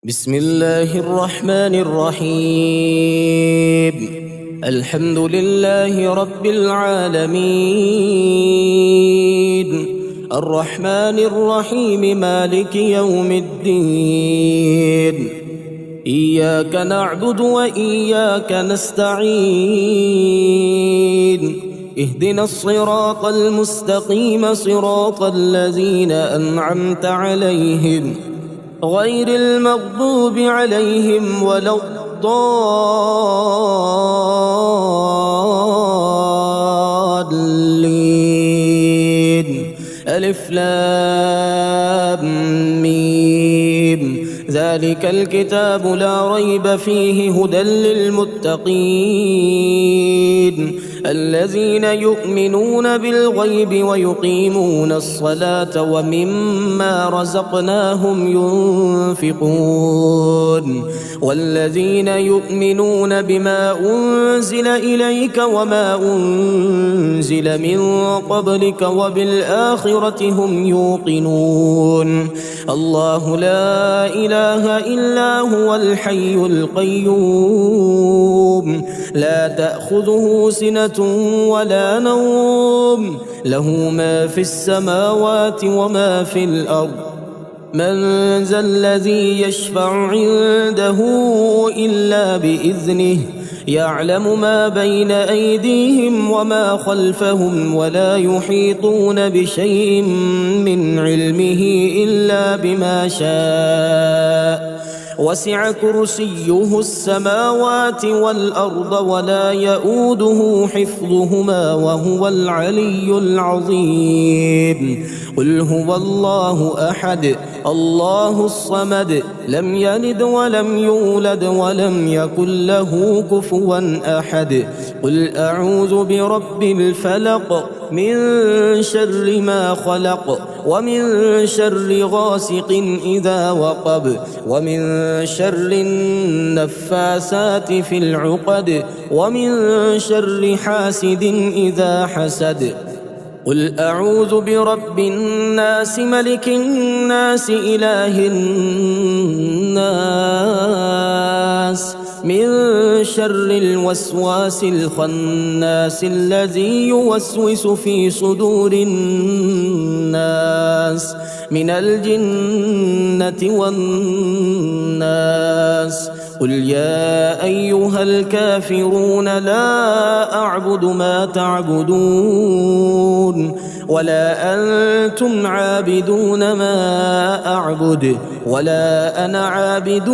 بسم الله الرحمن الرحيم. الحمد لله رب العالمين، الرحمن الرحيم، مالك يوم الدين. إياك نعبد وإياك نستعين، اهدنا الصراط المستقيم، صراط الذين أنعمت عليهم غير المغضوب عليهم ولا الضالين. ألف لام ميم. ذلك الكتاب لا ريب فيه، هدى للمتقين الذين يؤمنون بالغيب ويقيمون الصلاة ومما رزقناهم ينفقون، والذين يؤمنون بما أنزل إليك وما أنزل من قبلك وبالآخرة هم يوقنون. الله لا إله إلا هو الحي القيوم، لا تأخذه سنة ولا نوم، له ما في السماوات وما في الأرض. من ذا الذي يشفع عنده إلا بإذنه، يعلم ما بين أيديهم وما خلفهم، ولا يحيطون بشيء من علمه إلا بما شاء. وسع كرسيه السماوات والأرض ولا يؤوده حفظهما وهو العلي العظيم. قل هو الله أحد، الله الصمد، لم يلد ولم يولد ولم يكن له كفوا أحد. قل أعوذ برب الفلق، من شر ما خلق، ومن شر غاسق إذا وقب، ومن شر النفاسات في العقد، ومن شر حاسد إذا حسد. قل أعوذ برب الناس، ملك الناس، إله الناس، من شر الوسواس الخناس الذي يوسوس في صدور الناس من الجنة والناس. قل يا أيها الكافرون لا أعبد ما تعبدون، ولا أنتم عابدون ما أعبد، ولا أنا عابد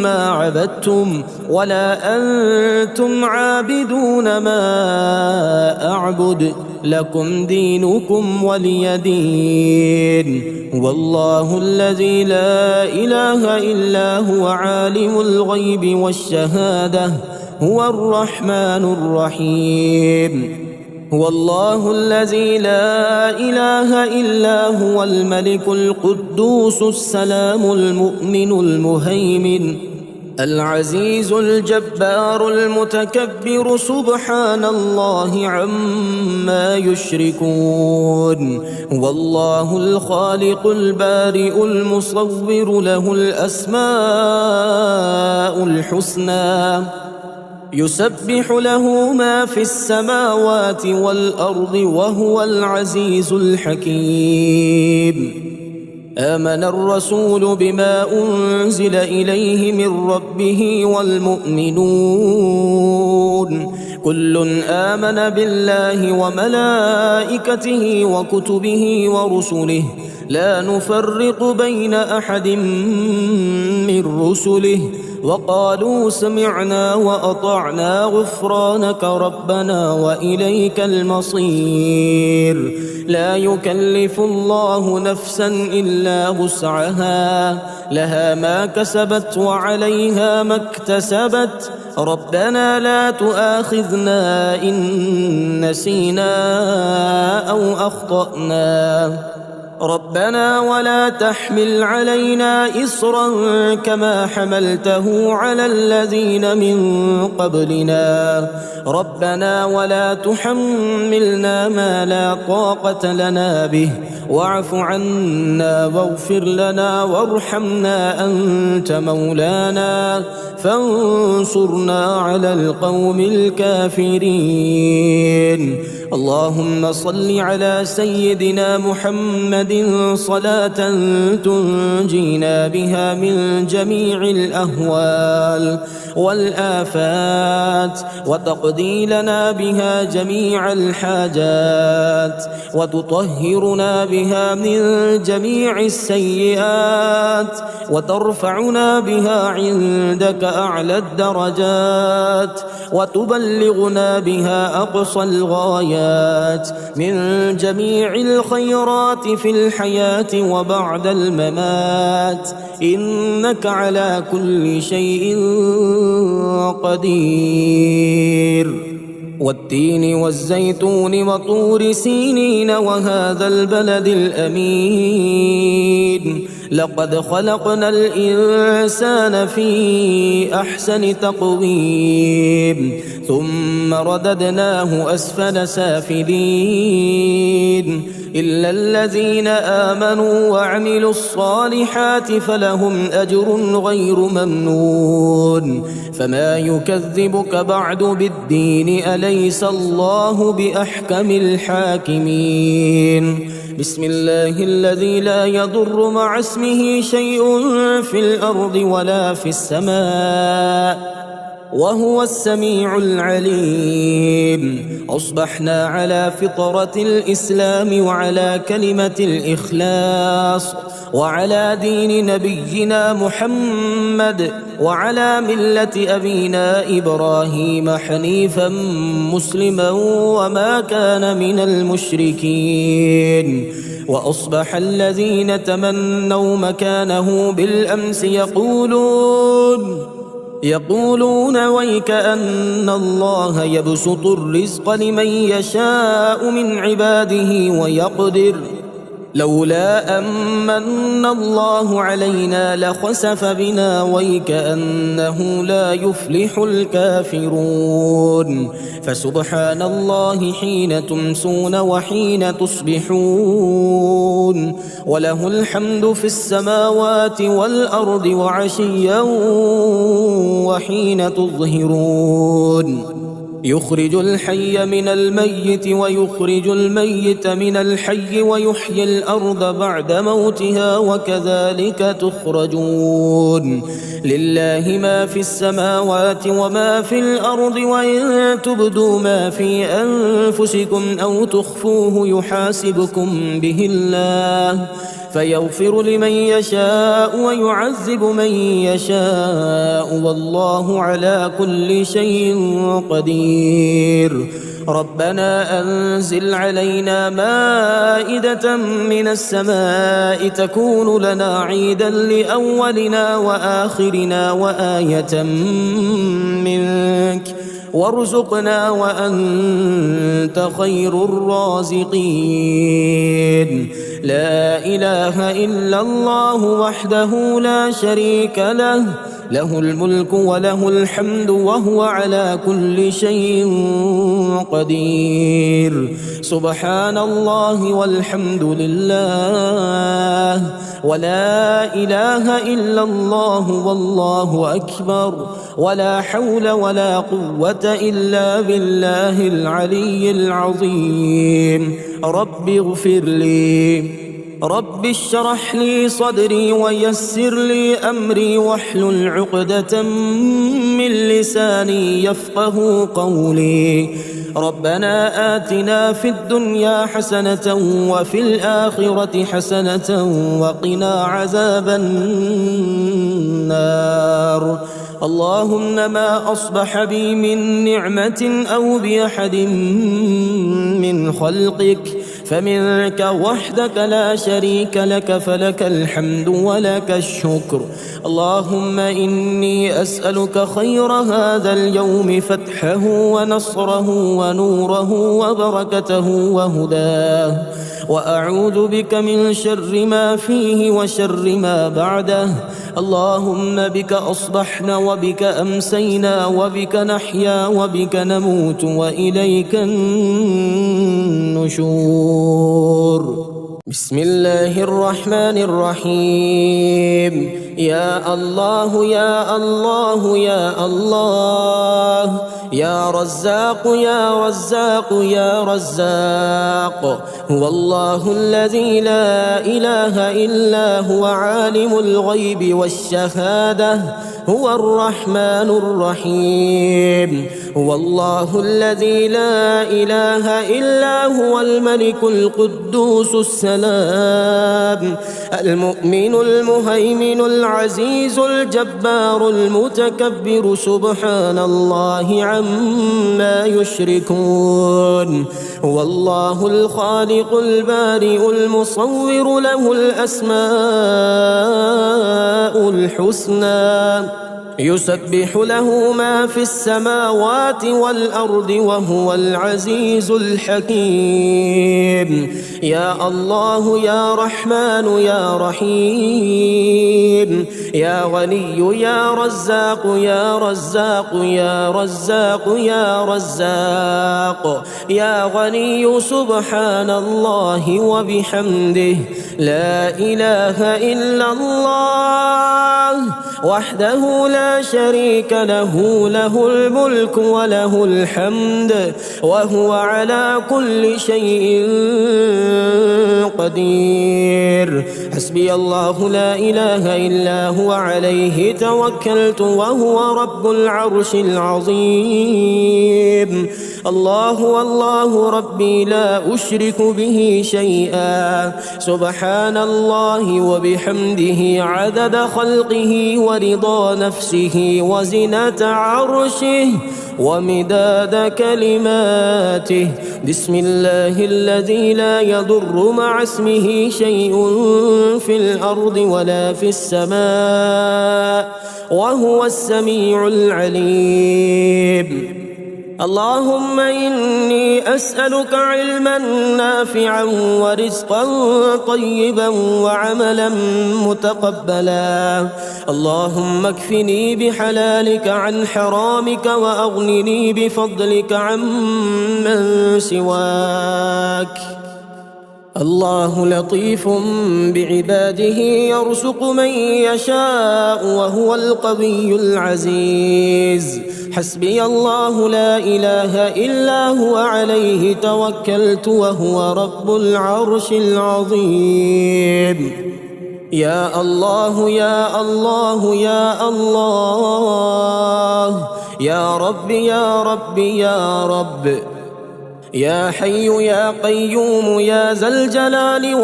ما عبدتم، ولا أنتم عابدون ما أعبد، لكم دينكم ولي دين. والله الذي لا إله إلا هو، عالم الغيب والشهادة، هو الرحمن الرحيم. هو الله الذي لا إله إلا هو، الملك القدوس السلام المؤمن المهيمن العزيز الجبار المتكبر، سبحان الله عما يشركون. هو الله الخالق البارئ المصور، له الأسماء الحسنى، يسبح له ما في السماوات والأرض، وهو العزيز الحكيم. آمن الرسول بما أنزل إليه من ربه والمؤمنون، كل آمن بالله وملائكته وكتبه ورسله، لا نفرق بين أحد من رسله، وقالوا سمعنا وأطعنا، غفرانك ربنا وإليك المصير. لا يكلف الله نفسا إلا وسعها، لها ما كسبت وعليها ما اكتسبت. ربنا لا تؤاخذنا إن نسينا أو أخطأنا، ربنا ولا تحمل علينا إصرا كما حملته على الذين من قبلنا ربنا ولا تحملنا ما لا طاقة لنا به واعف عنا واغفر لنا وارحمنا أنت مولانا فانصرنا على القوم الكافرين. اللهم صل على سيدنا محمد صلاة تنجينا بها من جميع الأهوال والآفات وتقضي لنا بها جميع الحاجات وتطهرنا بها من جميع السيئات وترفعنا بها عندك أعلى الدرجات وتبلغنا بها أقصى الغايات من جميع الخيرات في الحياة وبعد الممات إنك على كل شيء قدير. والتين والزيتون وطور سينين وهذا البلد الأمين لقد خلقنا الإنسان في أحسن تقويم ثم رددناه أسفل سافلين إلا الذين آمنوا وعملوا الصالحات فلهم أجر غير ممنون. فما يكذبك بعد بالدين أليس الله بأحكم الحاكمين. بسم الله الذي لا يضر مع اسمه شيء في الأرض ولا في السماء وهو السميع العليم. أصبحنا على فطرة الإسلام وعلى كلمة الإخلاص وعلى دين نبينا محمد وعلى ملة أبينا إبراهيم حنيفا مسلما وما كان من المشركين. وأصبح الذين تمنوا مكانه بالأمس يقولون ويك أن الله يبسط الرزق لمن يشاء من عباده ويقدر لولا أمن الله علينا لخسف بنا ويك أنه لا يفلح الكافرون. فسبحان الله حين تمسون وحين تصبحون وله الحمد في السماوات والأرض وعشيا وحين تظهرون. يخرج الحي من الميت ويخرج الميت من الحي ويحيي الأرض بعد موتها وكذلك تخرجون. لله ما في السماوات وما في الأرض وإن تبدوا ما في أنفسكم أو تخفوه يحاسبكم به الله فيغفر لمن يشاء ويعذب من يشاء والله على كل شيء قدير. ربنا أنزل علينا مائدة من السماء تكون لنا عيدا لأولنا وآخرنا وآية منك وارزقنا وأنت خير الرازقين. لا إله إلا الله وحده لا شريك له له الملك وله الحمد وهو على كل شيء قدير. سبحان الله والحمد لله ولا إله إلا الله والله أكبر ولا حول ولا قوة إلا بالله العلي العظيم. رب اغفر لي رب اشرح لي صدري ويسر لي أمري واحلل عقدة من لساني يفقه قولي. ربنا آتنا في الدنيا حسنة وفي الآخرة حسنة وقنا عذاب النار. اللهم ما أصبح بي من نعمة أو بأحد من خلقك فمنك وحدك لا شريك لك فلك الحمد ولك الشكر. اللهم إني أسألك خير هذا اليوم فتحه ونصره ونوره وبركته وهداه وأعوذ بك من شر ما فيه وشر ما بعده. اللهم بك أصبحنا وبك أمسينا وبك نحيا وبك نموت وإليك النشور. بسم الله الرحمن الرحيم. يا الله يا الله يا الله، يا رزاق يا رزاق يا رزاق، هو الله الذي لا إله إلا هو عالم الغيب والشهادة، هو الرحمن الرحيم. هو الله الذي لا إله إلا هو الملك القدوس السلام المؤمن المهيمن العزيز الجبار المتكبر، سبحان الله عما يشركون. هو الله الخالق البارئ المصور، له الأسماء الحسنى، يسبح له ما في السماوات والأرض، وهو العزيز الحكيم. يا الله يا رحمن يا رحيم، يا غني يا رزاق يا رزاق يا رزاق يا رزاق، يا غني سبحان الله وبحمده، لا إله إلا الله وحده لا شريك له، له الملك وله الحمد وهو على كل شيء قدير. حسبي الله لا إله إلا هو، عليه توكلت وهو رب العرش العظيم. الله والله ربي لا أشرك به شيئا، سبحان الله وبحمده، عدد خلقه ورضا نفسه وزنة عرشه ومداد كلماته. بسم الله الذي لا يضر مع اسمه شيء في الأرض ولا في السماء، وهو السميع العليم. اللهم إني أسألك علما نافعا ورزقا طيبا وعملا متقبلا. اللهم اكفني بحلالك عن حرامك، وأغنني بفضلك عمن سواك. الله لطيف بعباده، يرزق من يشاء وهو القوي العزيز. حسبي الله لا إله إلا هو، عليه توكلت وهو رب العرش العظيم. يا الله يا الله يا الله، يا رب يا رب يا رب، يا حي يا قيوم يا ذا الجلال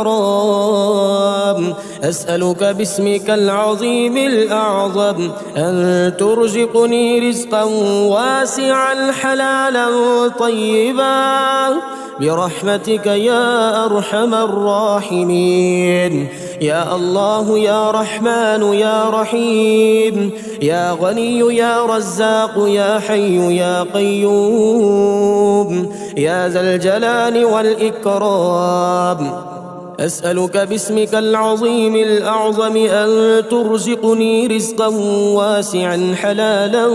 والإكرام، أسألك باسمك العظيم الأعظم أن ترزقني رزقا واسعا حلالا طيبا برحمتك يا أرحم الراحمين. يا الله يا رحمن يا رحيم، يا غني يا رزاق يا حي يا قيوم يا ذا الجلال والإكرام، أسألك باسمك العظيم الأعظم أن ترزقني رزقا واسعا حلالا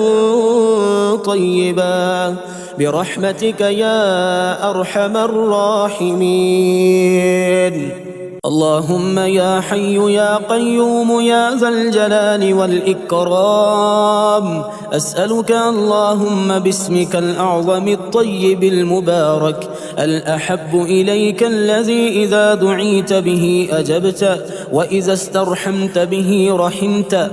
طيبا برحمتك يا أرحم الراحمين. اللهم يا حي يا قيوم يا ذا الجلال والإكرام، أسألك اللهم باسمك الأعظم الطيب المبارك الأحب إليك، الذي إذا دعيت به أجبت، وإذا استرحمت به رحمت،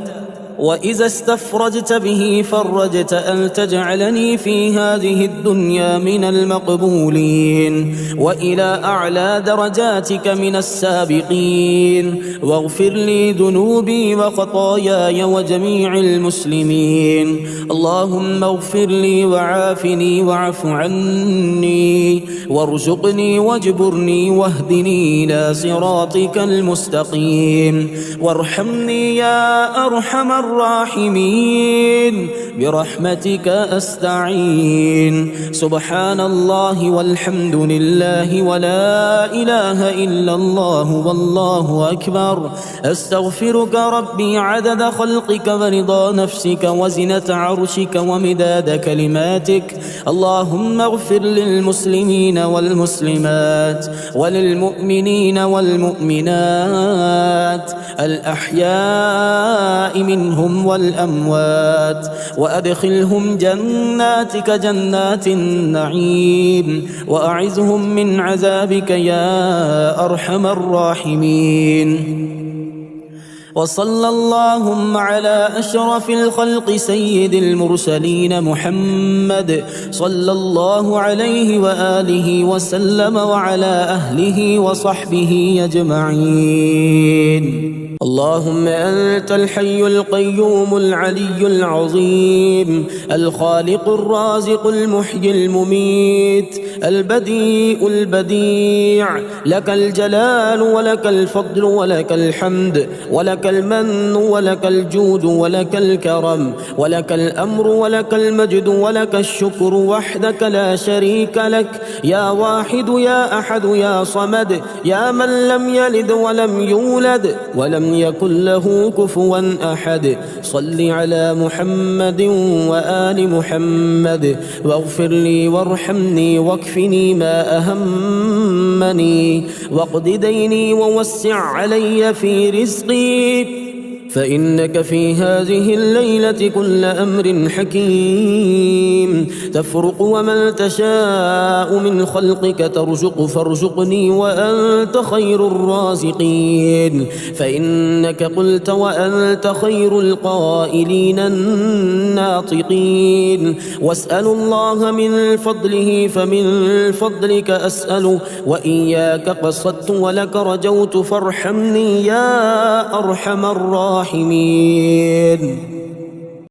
وإذا استفرجت به فرجت، أن تجعلني في هذه الدنيا من المقبولين وإلى أعلى درجاتك من السابقين، واغفر لي ذنوبي وخطاياي وجميع المسلمين. اللهم اغفر لي وعافني واعف عني وارزقني واجبرني واهدني إلى صراطك المستقيم، وارحمني يا أرحم الراحمين برحمتك أستعين. سبحان الله والحمد لله ولا إله إلا الله والله أكبر. أستغفرك ربي عدد خلقك ورضا نفسك وزنة عرشك ومداد كلماتك. اللهم اغفر للمسلمين والمسلمات وللمؤمنين والمؤمنات الأحياء منهم والأموات، وأدخلهم جناتك جنات النعيم، وأعزهم من عذابك يا أرحم الراحمين. وصلى اللهم على أشرف الخلق سيد المرسلين محمد صلى الله عليه وآله وسلم وعلى أهله وصحبه أجمعين. اللهم أنت الحي القيوم العلي العظيم، الخالق الرازق المحيي المميت، البديء البديع، لك الجلال ولك الفضل ولك الحمد، ولك المن ولك الجود ولك الكرم، ولك الأمر ولك المجد ولك الشكر وحدك لا شريك لك، يا واحد يا أحد يا صمد، يا من لم يلد ولم يولد ولم يكن له كفوا أحد. صل على محمد وآل محمد، واغفر لي وارحمني واكفني ما أهمني، واقض ديني ووسع علي في رزقي، فإنك في هذه الليلة كل أمر حكيم تفرق ومن تشاء من خلقك ترزق، فارزقني وأنت خير الرازقين، فإنك قلت وأنت خير القائلين الناطقين. واسأل الله من فضله فمن فضلك أسأل، وإياك قصدت ولك رجوت، فارحمني يا أرحم الراحمين.